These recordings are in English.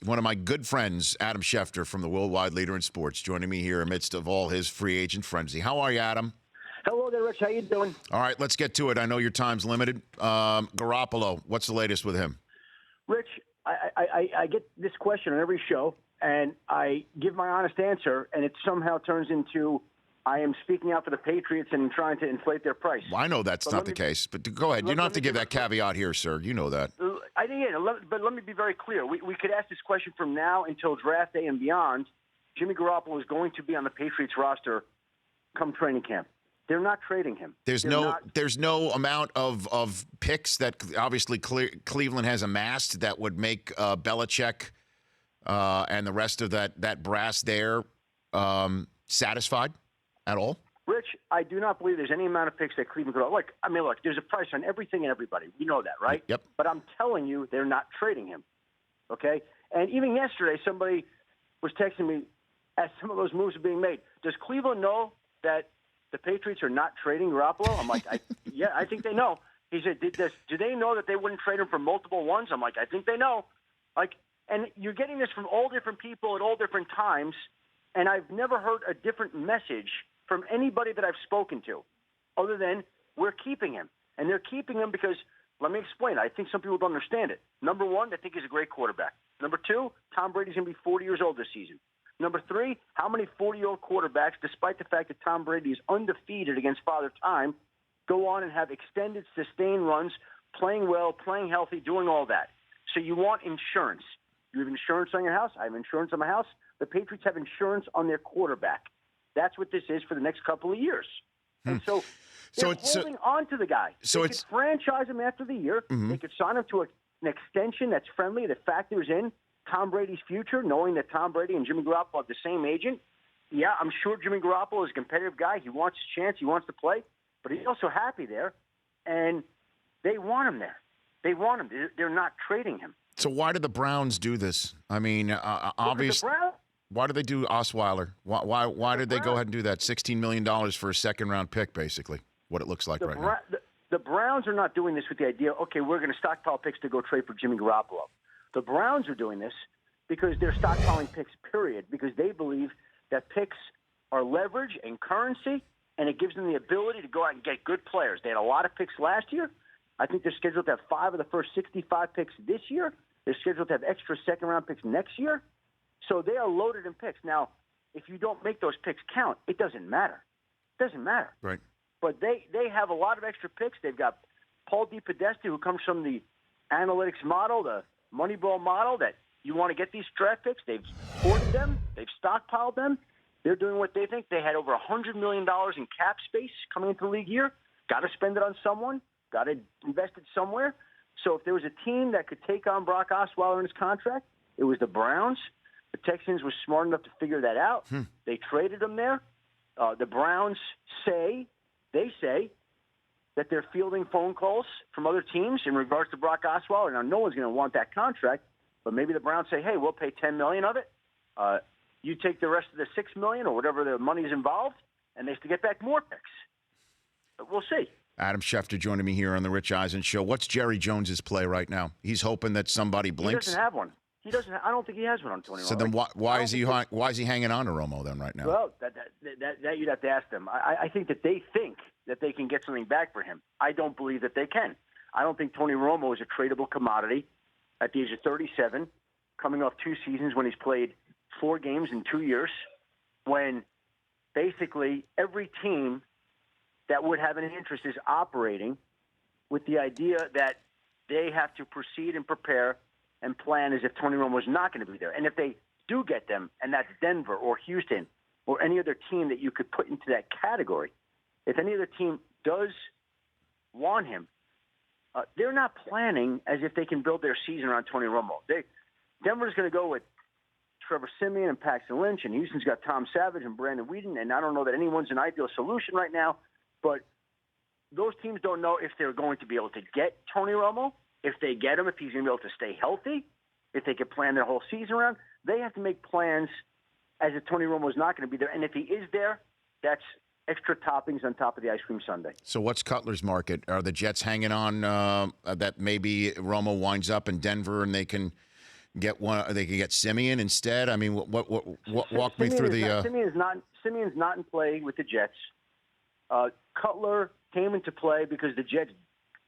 one of my good friends, Adam Schefter from the Worldwide Leader in Sports, joining me here amidst of all his free agent frenzy. How are you, Adam? Hello there, Rich. How you doing? All right, let's get to it. I know your time's limited. Garoppolo, what's the latest with him? Rich, I get this question on every show, and I give my honest answer, and it somehow turns into I am speaking out for the Patriots and trying to inflate their price. Well, I know that's not the case, but go ahead. You don't have to give that caveat here, sir. You know that. I think, but let me be very clear. We could ask this question from now until draft day and beyond. Jimmy Garoppolo is going to be on the Patriots roster come training camp. They're not trading him. There's no amount of picks that obviously Cleveland has amassed that would make Belichick and the rest of that brass there satisfied at all. Rich, I do not believe there's any amount of picks that Cleveland could. Look, there's a price on everything and everybody. We know that, right? Yep. But I'm telling you, they're not trading him. Okay? And even yesterday, somebody was texting me as some of those moves are being made. Does Cleveland know that the Patriots are not trading Garoppolo? I'm like, yeah, I think they know. He said, do they know that they wouldn't trade him for multiple ones? I'm like, I think they know. And you're getting this from all different people at all different times, and I've never heard a different message from anybody that I've spoken to other than we're keeping him. And they're keeping him because, let me explain, I think some people don't understand it. Number one, they think he's a great quarterback. Number two, Tom Brady's going to be 40 years old this season. Number three, how many 40-year-old quarterbacks, despite the fact that Tom Brady is undefeated against Father Time, go on and have extended, sustained runs, playing well, playing healthy, doing all that? So you want insurance. You have insurance on your house. I have insurance on my house. The Patriots have insurance on their quarterback. That's what this is for the next couple of years. And so they're holding on to the guy. They could franchise him after the year. Mm-hmm. They could sign him to an extension that's friendly, that factors in Tom Brady's future, knowing that Tom Brady and Jimmy Garoppolo have the same agent. Yeah, I'm sure Jimmy Garoppolo is a competitive guy. He wants his chance. He wants to play. But he's also happy there. And they want him there. They want him. They're not trading him. So why did the Browns do this? I mean, obviously, why did they do Osweiler? Why did they go ahead and do that? $16 million for a second-round pick, basically, what it looks like right now. The Browns are not doing this with the idea, okay, we're going to stockpile picks to go trade for Jimmy Garoppolo. The Browns are doing this because they're stockpiling picks, period, because they believe that picks are leverage and currency, and it gives them the ability to go out and get good players. They had a lot of picks last year. I think they're scheduled to have 5 of the first 65 picks this year. They're scheduled to have extra second-round picks next year. So they are loaded in picks. Now, if you don't make those picks count, it doesn't matter. It doesn't matter. Right. But they have a lot of extra picks. They've got Paul DePodesta, who comes from the analytics model, the Moneyball model, that you want to get these draft picks. They've hoarded them. They've stockpiled them. They're doing what they think. They had over $100 million in cap space coming into the league year. Got to spend it on someone. Got to invest it somewhere. So if there was a team that could take on Brock Osweiler in his contract, it was the Browns. The Texans were smart enough to figure that out. They traded him there. The Browns say that they're fielding phone calls from other teams in regards to Brock Osweiler. Now, no one's going to want that contract, but maybe the Browns say, hey, we'll pay $10 million of it. You take the rest of the $6 million or whatever the money is involved, and they have to get back more picks. But we'll see. Adam Schefter joining me here on the Rich Eisen Show. What's Jerry Jones's play right now? He's hoping that somebody blinks. He doesn't have one. I don't think he has one on Tony Romo. So then why is he hanging on to Romo then right now? Well, that you'd have to ask them. I think that they think that they can get something back for him. I don't believe that they can. I don't think Tony Romo is a tradable commodity at the age of 37, coming off 2 seasons when he's played 4 games in 2 years, when basically every team that would have an interest is operating with the idea that they have to proceed and prepare and plan as if Tony Romo is not going to be there. And if they do get them, and that's Denver or Houston or any other team that you could put into that category, if any other team does want him, they're not planning as if they can build their season around Tony Romo. Denver's going to go with Trevor Siemian and Paxton Lynch, and Houston's got Tom Savage and Brandon Whedon, and I don't know that anyone's an ideal solution right now, but those teams don't know if they're going to be able to get Tony Romo. If they get him, if he's going to be able to stay healthy, if they could plan their whole season around, they have to make plans as if Tony Romo is not going to be there. And if he is there, that's extra toppings on top of the ice cream sundae. So what's Cutler's market? Are the Jets hanging on that maybe Romo winds up in Denver and they can get one. They could get Simeon instead. I mean, what walk me through the. Simeon's not in play with the Jets. Cutler came into play because the Jets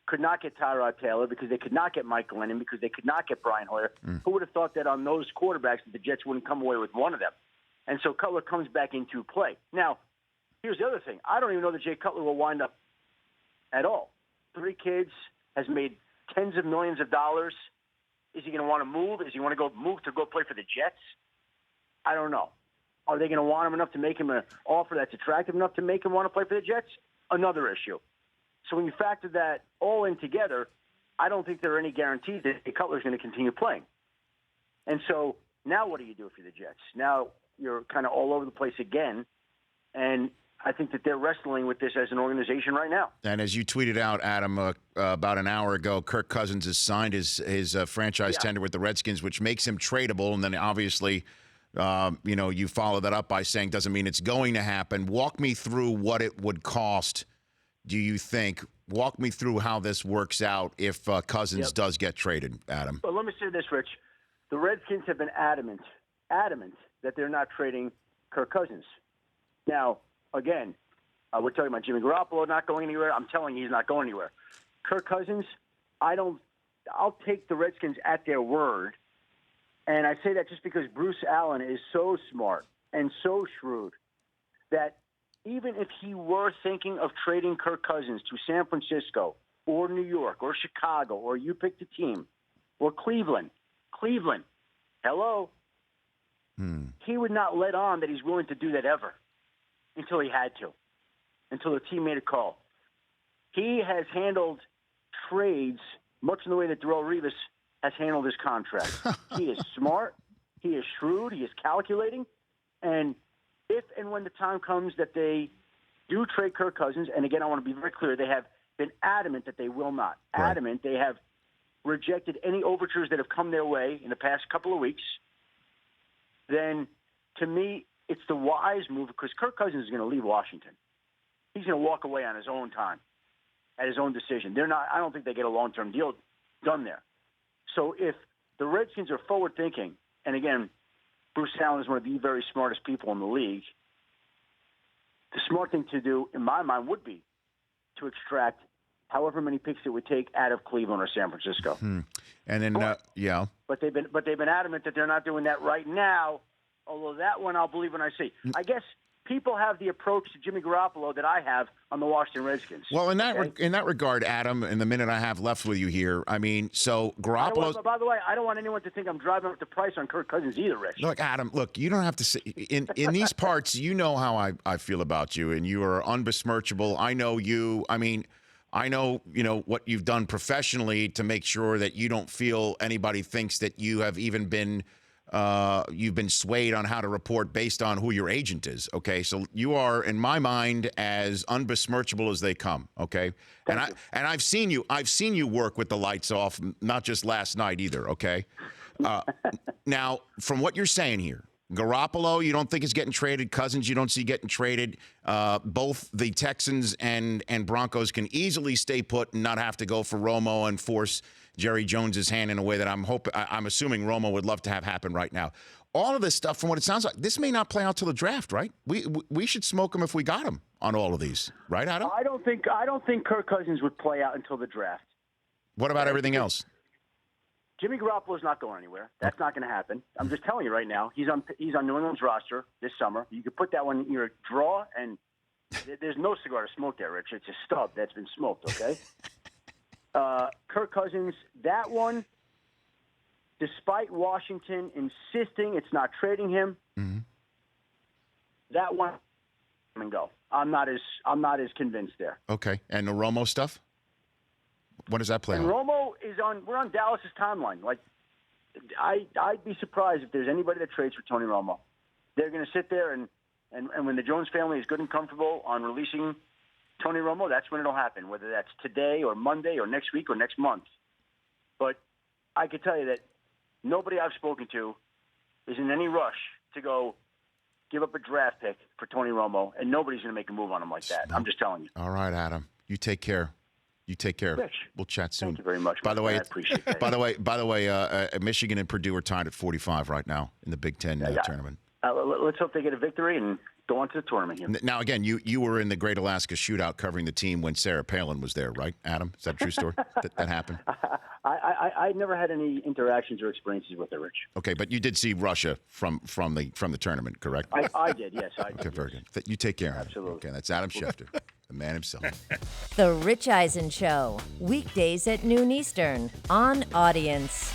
could not get Tyrod Taylor, because they could not get Mike Glennon, because they could not get Brian Hoyer. Who would have thought that on those quarterbacks that the Jets wouldn't come away with one of them? And so Cutler comes back into play. Now, here's the other thing. I don't even know that Jay Cutler will wind up at all. 3 kids, has made tens of millions of dollars. Is he going to want to move? Is he want to go play for the Jets? I don't know. Are they going to want him enough to make him an offer that's attractive enough to make him want to play for the Jets? Another issue. So when you factor that all in together, I don't think there are any guarantees that Cutler's going to continue playing. And so now what do you do if you're the Jets? Now you're kind of all over the place again, and I think that they're wrestling with this as an organization right now. And as you tweeted out, Adam, about an hour ago, Kirk Cousins has signed his franchise tender with the Redskins, which makes him tradable. And then obviously, you follow that up by saying doesn't mean it's going to happen. Walk me through what it would cost, do you think? Walk me through how this works out if Cousins does get traded, Adam. Well, let me say this, Rich. The Redskins have been adamant that they're not trading Kirk Cousins. Now, again, we're talking about Jimmy Garoppolo not going anywhere. I'm telling you he's not going anywhere. Kirk Cousins, I'll take the Redskins at their word. And I say that just because Bruce Allen is so smart and so shrewd that even if he were thinking of trading Kirk Cousins to San Francisco or New York or Chicago, or you pick the team, or Cleveland, hello, he would not let on that he's willing to do that ever until he had to, until the team made a call. He has handled trades much in the way that Darrelle Revis has handled his contract. He is smart. He is shrewd. He is calculating. And if and when the time comes that they do trade Kirk Cousins, and again, I want to be very clear, they have been adamant that they will not. Right. Adamant. They have rejected any overtures that have come their way in the past couple of weeks. Then, to me, it's the wise move, because Kirk Cousins is going to leave Washington. He's going to walk away on his own time, at his own decision. I don't think they get a long-term deal done there. So if the Redskins are forward-thinking, and again, Bruce Allen is one of the very smartest people in the league, the smart thing to do, in my mind, would be to extract however many picks it would take out of Cleveland or San Francisco. And then, But they've been adamant that they're not doing that right now. Although that one I'll believe when I see. I guess people have the approach to Jimmy Garoppolo that I have on the Washington Redskins. Well, in that regard, Adam, in the minute I have left with you here, I mean, so Garoppolo. By the way, I don't want anyone to think I'm driving up the price on Kirk Cousins either, Rich. Look, Adam, you don't have to say in these parts. You know how I feel about you, and you are unbesmirchable. I know you. I mean, I know what you've done professionally to make sure that you don't feel anybody thinks that you have even been. You've been swayed on how to report based on who your agent is. Okay, so you are, in my mind, as unbesmirchable as they come. Okay, and I've seen you work with the lights off, not just last night either. Okay, now from what you're saying here, Garoppolo, you don't think is getting traded. Cousins, you don't see getting traded. Both the Texans and Broncos can easily stay put and not have to go for Romo and force Jerry Jones's hand in a way that I'm assuming Romo would love to have happen right now. All of this stuff, from what it sounds like, this may not play out till the draft, right? We should smoke him if we got him on all of these, right, Adam? I don't think Kirk Cousins would play out until the draft. What about everything else? Jimmy Garoppolo's not going anywhere. That's not going to happen. I'm just telling you right now. He's on New England's roster this summer. You could put that one in your draw, and there's no cigar to smoke there, Rich. It's a stub that's been smoked. Okay. Kirk Cousins, that one, despite Washington insisting it's not trading him, that one, come and go. I'm not as convinced there. Okay, and the Romo stuff, what does that play and on? Romo is on. We're on Dallas's timeline. Like, I'd be surprised if there's anybody that trades for Tony Romo. They're going to sit there and when the Jones family is good and comfortable on releasing Tony Romo, that's when it'll happen, whether that's today or Monday or next week or next month. But I can tell you that nobody I've spoken to is in any rush to go give up a draft pick for Tony Romo, and nobody's going to make a move on him like that. I'm just telling you. All right, Adam. You take care. You take care. Rich, We'll chat soon. thank you very much. By the way, I appreciate that. By the way, Michigan and Purdue are tied at 45 right now in the Big Ten tournament. Let's hope they get a victory and go on to the tournament here. Now, again, you were in the Great Alaska Shootout covering the team when Sarah Palin was there, right, Adam? Is that a true story? that happened? I never had any interactions or experiences with her, Rich. Okay, but you did see Russia from the tournament, correct? I did, yes. I did. Okay, very good. You take care. Absolutely. Okay, that's Adam Schefter, the man himself. The Rich Eisen Show, weekdays at noon Eastern on Audience.